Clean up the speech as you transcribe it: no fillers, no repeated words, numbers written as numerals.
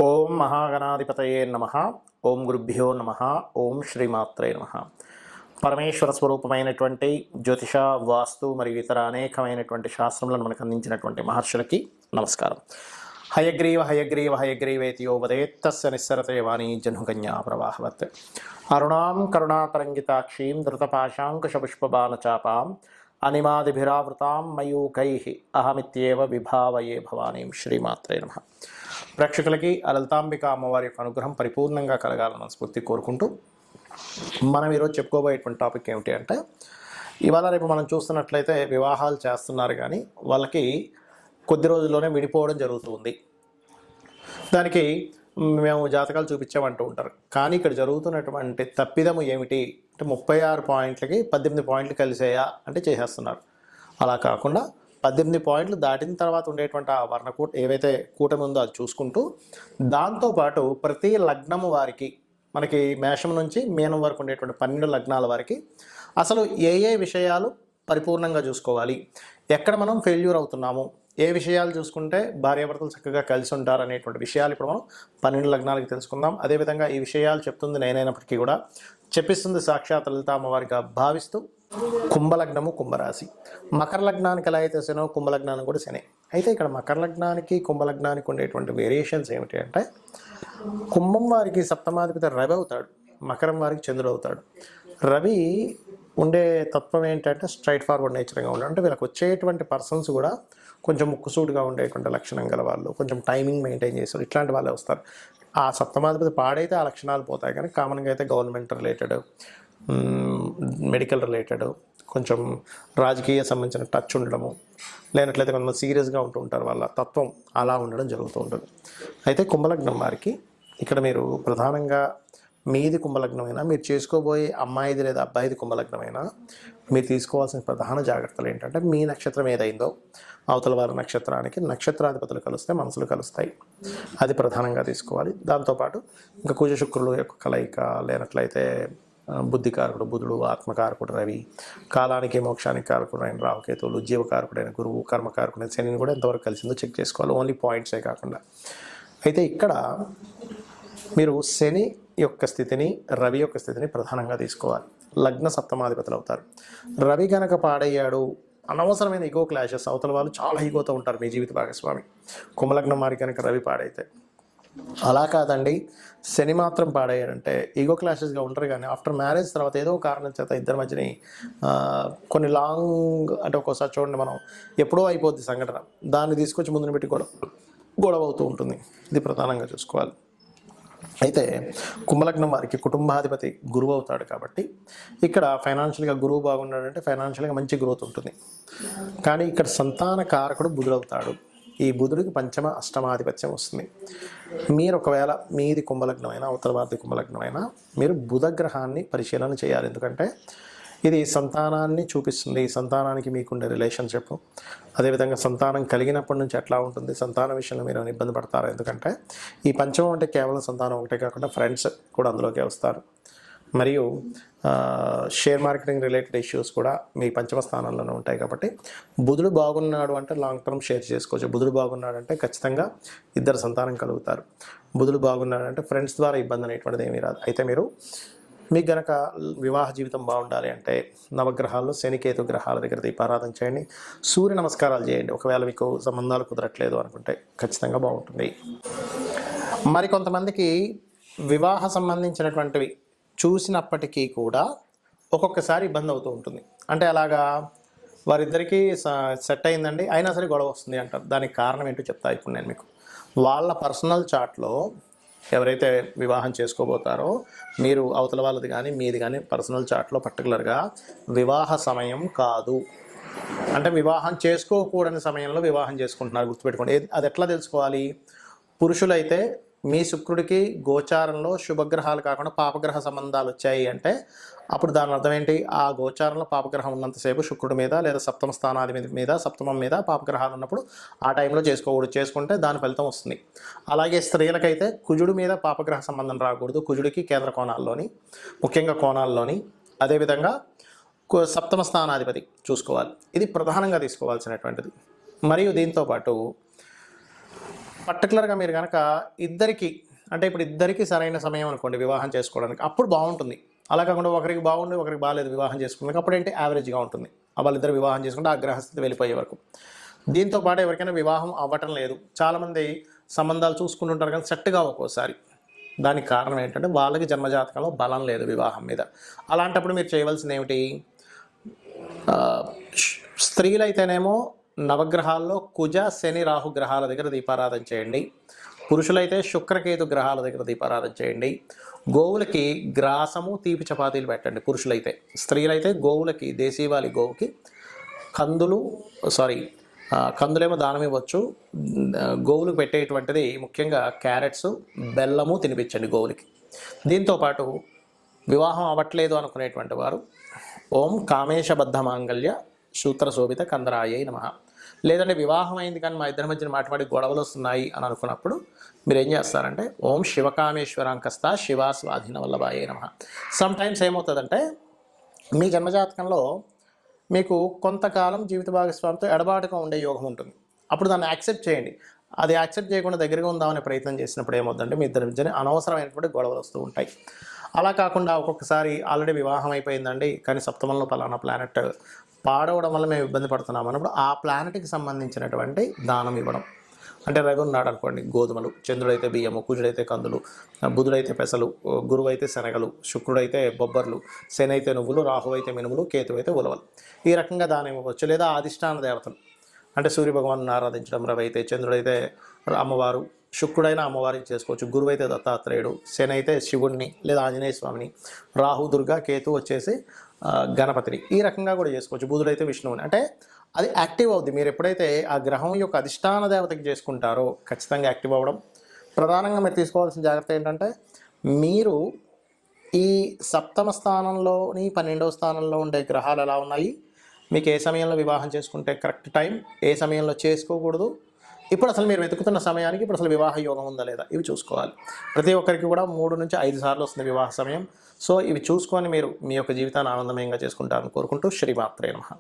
ఓం మహాగణాధిపతయే నమః. ఓం గురుభ్యో నమః. ఓం శ్రీమాత్రే నమః. పరమేశ్వర స్వరూపమైనటువంటి జ్యోతిష, వాస్తు మరియు ఇతర అనేకమైనటువంటి శాస్త్రములను మనకు అందించినటువంటి మహర్షులకి నమస్కారం. హయగ్రీవ హయగ్రీవ హయగ్రీవేతి యో వదేత్తస్య నిస్సరతే వాణీ జహ్నుకన్యా ప్రవాహవత్. అరుణాం కరుణాతరంగితాక్షీం ధృతపాశాంకుశపుష్పబాణచాపాం అనిమాదిభిరావృతాం మయూకైః అహమిత్యేవ విభావయే భవానీం. శ్రీమాత్రే నమః. ప్రేక్షకులకి ఆ లలితాంబిక అమ్మవారి యొక్క అనుగ్రహం పరిపూర్ణంగా కలగాలని స్ఫూర్తి కోరుకుంటూ మనం ఈరోజు చెప్పుకోబోయేటువంటి టాపిక్ ఏమిటి అంటే, ఇవాళ రేపు మనం చూస్తున్నట్లయితే వివాహాలు చేస్తున్నారు కానీ వాళ్ళకి కొద్ది రోజుల్లోనే విడిపోవడం జరుగుతుంది. దానికి మేము జాతకాలు చూపించామంటూ ఉంటారు. కానీ ఇక్కడ జరుగుతున్నటువంటి తప్పిదము ఏమిటి అంటే 36 పాయింట్లకి 18 పాయింట్లు కలిసేయా అంటే చేసేస్తున్నారు. అలా కాకుండా 18 పాయింట్లు దాటిన తర్వాత ఉండేటువంటి ఆ వర్ణకూట ఏవైతే కూటమి ఉందో అది చూసుకుంటూ, దాంతోపాటు ప్రతి లగ్నము వారికి, మనకి మేషం నుంచి మీనం వరకు ఉండేటువంటి 12 లగ్నాల వారికి అసలు ఏ ఏ విషయాలు పరిపూర్ణంగా చూసుకోవాలి, ఎక్కడ మనం ఫెయిల్యూర్ అవుతున్నాము, ఏ విషయాలు చూసుకుంటే భార్యాభర్తలు చక్కగా కలిసి ఉంటారు అనేటువంటి విషయాలు ఇప్పుడు మనం 12 లగ్నాలకి తెలుసుకుందాం. అదేవిధంగా ఈ విషయాలు చెప్తుంది నేనైనప్పటికీ కూడా చెప్పిస్తుంది సాక్షాత్ లలిత అమ్మవారిగా భావిస్తూ, కుంభలగ్నము కుంభరాశి, మకర లగ్నానికి ఎలా అయితే శనో కుంభలగ్నానికి కూడా శని. అయితే ఇక్కడ మకర లగ్నానికి కుంభలగ్నానికి ఉండేటువంటి వేరియేషన్స్ ఏమిటి అంటే, కుంభం వారికి సప్తమాధిపతి రవి అవుతాడు, మకరం వారికి చంద్రుడు అవుతాడు. రవి ఉండే తత్వం ఏంటంటే స్ట్రైట్ ఫార్వర్డ్ నేచర్గా ఉండడం. అంటే వీళ్ళకి వచ్చేటువంటి పర్సన్స్ కూడా కొంచెం ముక్కుసూటుగా ఉండేటువంటి లక్షణం గల వాళ్ళు, కొంచెం టైమింగ్ మెయింటైన్ చేస్తారు, ఇట్లాంటి వాళ్ళే వస్తారు. ఆ సప్తమాధిపతి పాడైతే ఆ లక్షణాలు పోతాయి. కానీ కామన్గా అయితే గవర్నమెంట్ రిలేటెడ్, మెడికల్ రిలేటెడ్, కొంచెం రాజకీయ సంబంధించిన టచ్ ఉండడము, లేనట్లయితే కొంతమంది సీరియస్గా ఉంటూ ఉంటారు, వాళ్ళ తత్వం అలా ఉండడం జరుగుతూ ఉంటుంది. అయితే కుంభలగ్నం వారికి ఇక్కడ మీరు ప్రధానంగా మీది కుంభలగ్నమైనా, మీరు చేసుకోబోయే అమ్మాయిది లేదా అబ్బాయిది కుంభలగ్నమైనా మీరు తీసుకోవాల్సిన ప్రధాన జాగ్రత్తలు ఏంటంటే, మీ నక్షత్రం ఏదైందో అవతల వారి నక్షత్రానికి నక్షత్రాధిపతులు కలిస్తే మనసులు కలుస్తాయి, అది ప్రధానంగా తీసుకోవాలి. దాంతోపాటు ఇంకా కుజ శుక్రులు యొక్క కలయిక, లేనట్లయితే బుద్ధికారకుడు బుధుడు, ఆత్మకారకుడు రవి, కాలానికి మోక్షానికి కారకుడైన రాహుకేతువులు, జీవకారకుడైన గురువు, కర్మకారకుడైన శనిని కూడా ఎంతవరకు కలిసిందో చెక్ చేసుకోవాలి, ఓన్లీ పాయింట్సే కాకుండా. అయితే ఇక్కడ మీరు శని యొక్క స్థితిని, రవి యొక్క స్థితిని ప్రధానంగా తీసుకోవాలి. లగ్న సప్తమాధిపతులు అవుతారు. రవి గనక పాడయ్యాడు, అనవసరమైన ఈగో క్లాషెస్, అవతల వాళ్ళు చాలా ఈగోతో ఉంటారు మీ జీవిత భాగస్వామి. కుంభలగ్నం వారి కనుక రవి పాడైతే అలా కాదండి, శని మాత్రం పాడయ్యాడంటే ఈగో క్లాషెస్గా ఉంటారు. కానీ ఆఫ్టర్ మ్యారేజ్ తర్వాత ఏదో కారణం చేత ఇద్దరి మధ్యని కొన్ని లాంగ్, అంటే ఒక్కోసారి చూడండి మనం ఎప్పుడో అయిపోద్ది సంఘటన, దాన్ని తీసుకొచ్చి ముందుని పెట్టి గొడవ అవుతూ ఉంటుంది. ఇది ప్రధానంగా చూసుకోవాలి. అయితే కుంభలగ్నం వారికి కుటుంబాధిపతి గురువు అవుతాడు కాబట్టి ఇక్కడ ఫైనాన్షియల్గా గురువు బాగున్నాడంటే ఫైనాన్షియల్గా మంచి గ్రోత్ ఉంటుంది. కానీ ఇక్కడ సంతాన కారకుడు బుధుడు అవుతాడు. ఈ బుధుడికి పంచమ అష్టమాధిపత్యం వస్తుంది. మీరు ఒకవేళ మీది కుంభలగ్నమైనా అవతల వారిది కుంభలగ్నమైనా మీరు బుధ గ్రహాన్ని పరిశీలన చేయాలి. ఎందుకంటే ఇది సంతానాన్ని చూపిస్తుంది, సంతానానికి మీకుండే రిలేషన్షిప్, అదేవిధంగా సంతానం కలిగినప్పటి నుంచి ఎట్లా ఉంటుంది, సంతాన విషయంలో మీరు ఇబ్బంది పడతారు. ఎందుకంటే ఈ పంచమం అంటే కేవలం సంతానం ఒకటే కాకుండా ఫ్రెండ్స్ కూడా అందులోకే వస్తారు. మరియు షేర్ మార్కెటింగ్ రిలేటెడ్ ఇష్యూస్ కూడా మీ పంచమ స్థానంలోనే ఉంటాయి. కాబట్టి బుధుడు బాగున్నాడు అంటే లాంగ్ టర్మ్ షేర్ చేసుకోవచ్చు. బుధుడు బాగున్నాడంటే ఖచ్చితంగా ఇద్దరు సంతానం కలుగుతారు. బుధుడు బాగున్నాడంటే ఫ్రెండ్స్ ద్వారా ఇబ్బంది అనేటువంటిది ఏమీ రాదు. అయితే మీరు మీకు గనక వివాహ జీవితం బాగుండాలి అంటే నవగ్రహాల్లో శనికేతు గ్రహాల దగ్గర దీపారాధన చేయండి, సూర్య నమస్కారాలు చేయండి. ఒకవేళ మీకు సంబంధాలు కుదరట్లేదు అనుకుంటే ఖచ్చితంగా బాగుంటుంది. మరికొంతమందికి వివాహ సంబంధించినటువంటివి చూసినప్పటికీ కూడా ఒక్కొక్కసారి ఇబ్బంది అవుతూ ఉంటుంది. అంటే అలాగా వారిద్దరికీ సెట్ అయిందండి, అయినా సరే గొడవ వస్తుంది అంటారు. దానికి కారణం ఏంటో చెప్తా ఇప్పుడు నేను మీకు. వాళ్ళ పర్సనల్ చార్ట్లో ఎవరైతే వివాహం చేసుకోబోతారో మీరు అవతల వాళ్ళది కానీ మీది కానీ పర్సనల్ చార్ట్లో పర్టికులర్గా వివాహ సమయం కాదు అంటే వివాహం చేసుకోకూడని సమయంలో వివాహం చేసుకుంటున్నారు, గుర్తుపెట్టుకోండి. అది ఎట్లా తెలుసుకోవాలి? పురుషులైతే మీ శుక్రుడికి గోచారంలో శుభగ్రహాలు కాకుండా పాపగ్రహ సంబంధాలు వచ్చాయి అంటే అప్పుడు దాని అర్థం ఏంటి? ఆ గోచారంలో పాపగ్రహం ఉన్నంతసేపు శుక్రుడి మీద లేదా సప్తమ స్థానాధిపతి మీద, సప్తమం మీద పాపగ్రహాలు ఉన్నప్పుడు ఆ టైంలో చేసుకోకూడదు, చేసుకుంటే దాని ఫలితం వస్తుంది. అలాగే స్త్రీలకైతే కుజుడి మీద పాపగ్రహ సంబంధం రాకూడదు, కుజుడికి కేంద్ర కోణాల్లోని, ముఖ్యంగా కోణాల్లోని, అదేవిధంగా సప్తమ స్థానాధిపతి చూసుకోవాలి. ఇది ప్రధానంగా తీసుకోవాల్సినటువంటిది. మరియు దీంతోపాటు పర్టికులర్గా మీరు కనుక ఇద్దరికి అంటే ఇప్పుడు ఇద్దరికి సరైన సమయం అనుకోండి వివాహం చేసుకోవడానికి, అప్పుడు బాగుంటుంది. అలా కాకుండా ఒకరికి బాగుండి ఒకరికి బాగాలేదు వివాహం చేసుకోవడానికి, అప్పుడు ఏంటి యావరేజ్గా ఉంటుంది. వాళ్ళిద్దరు వివాహం చేసుకుంటే ఆ గ్రహస్థితి వెళ్ళిపోయే వరకు. దీంతో పాటు ఎవరికైనా వివాహం అవ్వటం లేదు, చాలామంది సంబంధాలు చూసుకుంటుంటారు కానీ సెట్గా ఒక్కోసారి. దానికి కారణం ఏంటంటే వాళ్ళకి జన్మజాతకంలో బలం లేదు వివాహం మీద. అలాంటప్పుడు మీరు చేయవలసింది ఏమిటి, ఆ, స్త్రీలైతేనేమో నవగ్రహాల్లో కుజ శని రాహు గ్రహాల దగ్గర దీపారాధన చేయండి. పురుషులైతే శుక్రకేతు గ్రహాల దగ్గర దీపారాధన చేయండి. గోవులకి గ్రాసము తీపి చపాతీలు పెట్టండి పురుషులైతే. స్త్రీలైతే గోవులకి దేశీవాలి గోవుకి కందులేమో దానం ఇవ్వచ్చు. గోవులకు పెట్టేటువంటిది ముఖ్యంగా క్యారెట్స్ బెల్లము తినిపించండి గోవులకి. దీంతోపాటు వివాహం అవ్వట్లేదు అనుకునేటువంటి వారు ఓం కామేశబద్ధ మాంగళ్య సూత్రశోభిత కందరాయై నమః, లేదంటే వివాహం అయింది కానీ మా ఇద్దరి మధ్యన మాటి గొడవలు వస్తున్నాయి అని అనుకున్నప్పుడు మీరు ఏం చేస్తారంటే ఓం శివకామేశ్వరాంకస్త శివా స్వాధీన వల్లభాయై నమః. సమ్ టైమ్స్ ఏమవుతుందంటే మీ జన్మజాతకంలో మీకు కొంతకాలం జీవిత భాగస్వామితో ఎడబాటుగా ఉండే యోగం ఉంటుంది. అప్పుడు దాన్ని యాక్సెప్ట్ చేయండి. అది యాక్సెప్ట్ చేయకుండా దగ్గరగా ఉందామనే ప్రయత్నం చేసినప్పుడు ఏమవుతుందంటే మీ ఇద్దరి మధ్యన అనవసరమైనటువంటి గొడవలు వస్తూ ఉంటాయి. అలా కాకుండా ఒక్కొక్కసారి ఆల్రెడీ వివాహం అయిపోయిందండి కానీ సప్తమంలో పలానా ప్లానెట్ పాడవడం వల్ల మేము ఇబ్బంది పడుతున్నాం అన్నప్పుడు ఆ ప్లానెట్కి సంబంధించినటువంటి దానం ఇవ్వడం. అంటే రవి ఉన్నాడు అనుకోండి గోధుమలు, చంద్రుడైతే బియ్యము, కుజుడైతే కందులు, బుధుడైతే పెసలు, గురువు అయితే శనగలు, శుక్రుడైతే బొబ్బర్లు, శని అయితే నువ్వులు, రాహు అయితే మినుములు, కేతు అయితే ఉలవలు. ఈ రకంగా దానం ఇవ్వచ్చు. లేదా అధిష్టాన దేవతలు అంటే సూర్యభగవాను ఆరాధించడం, రవి అయితే, చంద్రుడైతే అమ్మవారు, శుక్రుడైనా అమ్మవారిని చేసుకోవచ్చు, గురువు అయితే దత్తాత్రేయుడు, శని అయితే శివుడిని లేదా ఆంజనేయ స్వామిని, రాహు దుర్గా, కేతు వచ్చేసి గణపతిని, ఈ రకంగా కూడా చేసుకోవచ్చు. బుధుడైతే విష్ణువుని. అంటే అది యాక్టివ్ అవుద్ది. మీరు ఎప్పుడైతే ఆ గ్రహం యొక్క అధిష్టాన దేవతకి చేసుకుంటారో ఖచ్చితంగా యాక్టివ్ అవ్వడం. ప్రధానంగా మీరు తీసుకోవాల్సిన జాగ్రత్త ఏంటంటే మీరు ఈ సప్తమ స్థానంలోని 12వ స్థానంలో ఉండే గ్రహాలు ఎలా ఉన్నాయి, మీకు ఏ సమయంలో వివాహం చేసుకుంటే కరెక్ట్ టైం, ఏ సమయంలో చేసుకోకూడదు, ఇప్పుడు అసలు మీరు వెతుకుతున్న సమయానికి ఇప్పుడు అసలు వివాహ యోగం ఉందా లేదా, ఇవి చూసుకోవాలి. ప్రతి ఒక్కరికి కూడా 3 నుంచి 5 సార్లు వస్తుంది వివాహ సమయం. సో ఇవి చూసుకొని మీరు మీ యొక్క జీవితాన్ని ఆనందమయంగా చేసుకుంటారని కోరుకుంటూ శ్రీమాత్రే నమః.